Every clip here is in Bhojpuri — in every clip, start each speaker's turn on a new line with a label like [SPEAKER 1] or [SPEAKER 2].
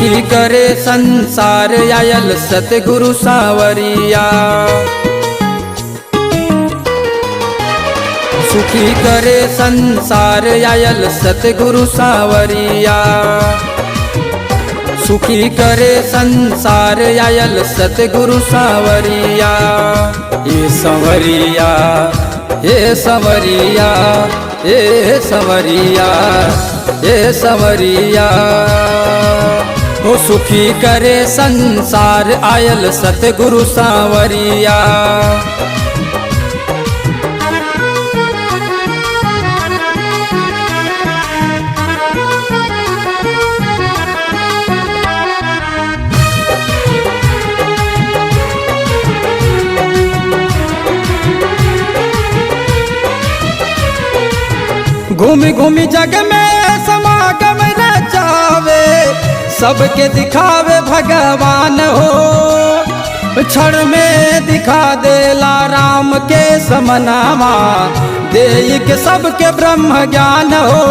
[SPEAKER 1] सुखी करे संसार आयल सतगुरु सावरिया। सुखी करे संसार आयल सतगुरु सावरिया। सुखी करे संसार आयल सतगुरु सावरिया। ये संवरिया ये संवरिया ये संवरिया ये संवरिया। ओ सुखी करे संसार आयल सतगुरु सावरिया। घूमी घूमी जग में समागम रचावे, सबके दिखावे भगवान हो। क्षण में दिखा देला राम के समनामा, देई के सबके ब्रह्म ज्ञान हो।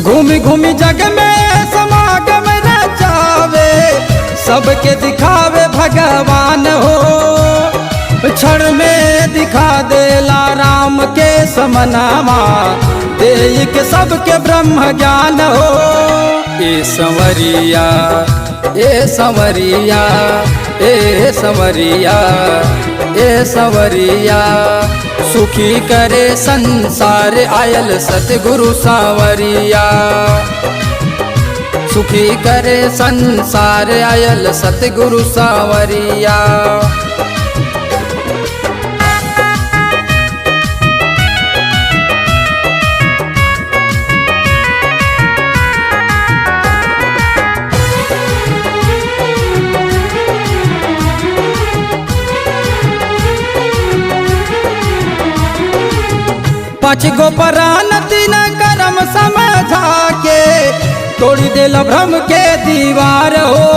[SPEAKER 1] घूमी घूमी जग में समागम रचावे, सबके दिखावे भगवान हो। क्षण में दिखा देला राम के समनामा, देई के सबके ब्रह्म ज्ञान हो। ए संवरिया ए संवरिया ए संवरिया ए संवरिया। सुखी करे संसार आयल सतगुरु सावरिया। सुखी करे संसार आयल सतगुरु सावरिया। पाँच गो प्राण तीन कर्म समझा के, तोड़ी देल भ्रम के दीवार हो।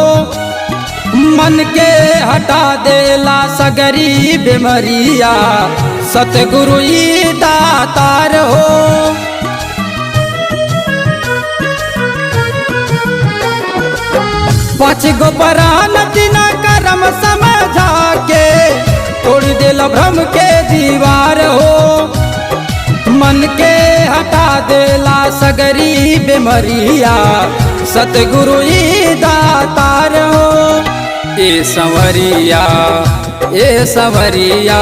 [SPEAKER 1] मन के हटा देला सगरी बीमरिया, सतगुरु ई दातार हो। पाँच गो प्राण तीन कर्म समझा के, तोड़ी देल भ्रम के दीवार हो। मन के हटा देला सगरी बीमरिया, सतगुरु ई दातार हो। ए संवरिया ए संवरिया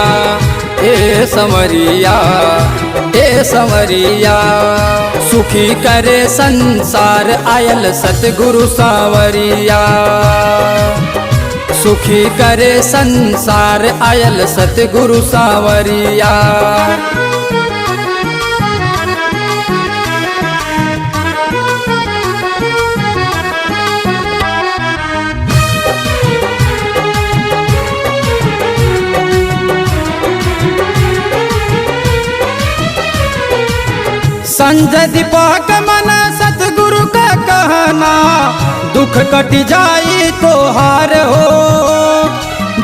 [SPEAKER 1] ए संवरिया ए संवरिया। सुखी करे संसार आयल सतगुरु सावरिया। सुखी करे संसार आयल सतगुरु सावरिया। संजय दीपक मन सतगुरु का कहना, दुख कट जाई तो हार हो।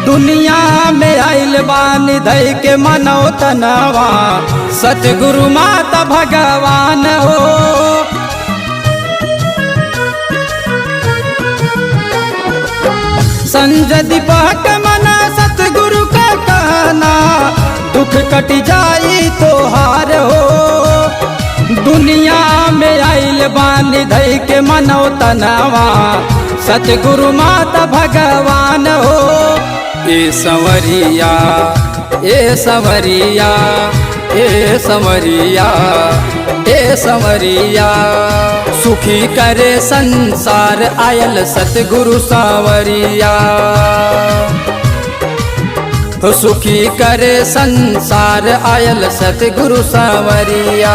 [SPEAKER 1] दुनिया में आइल बानी धई के मनो तनवा, सतगुरु माता भगवान हो। संजय दीपक मन सतगुरु का कहना, दुख कट जाई तो हार हो। दुनिया में आइल बानी धई के मनो तनवा, सतगुरु माता भगवान हो। ए संवरिया ए संवरिया ए संवरिया ए संवरिया। सुखी करे संसार आयल सतगुरु सावरिया। सुखी करे संसार आयल सतगुरु सावरिया।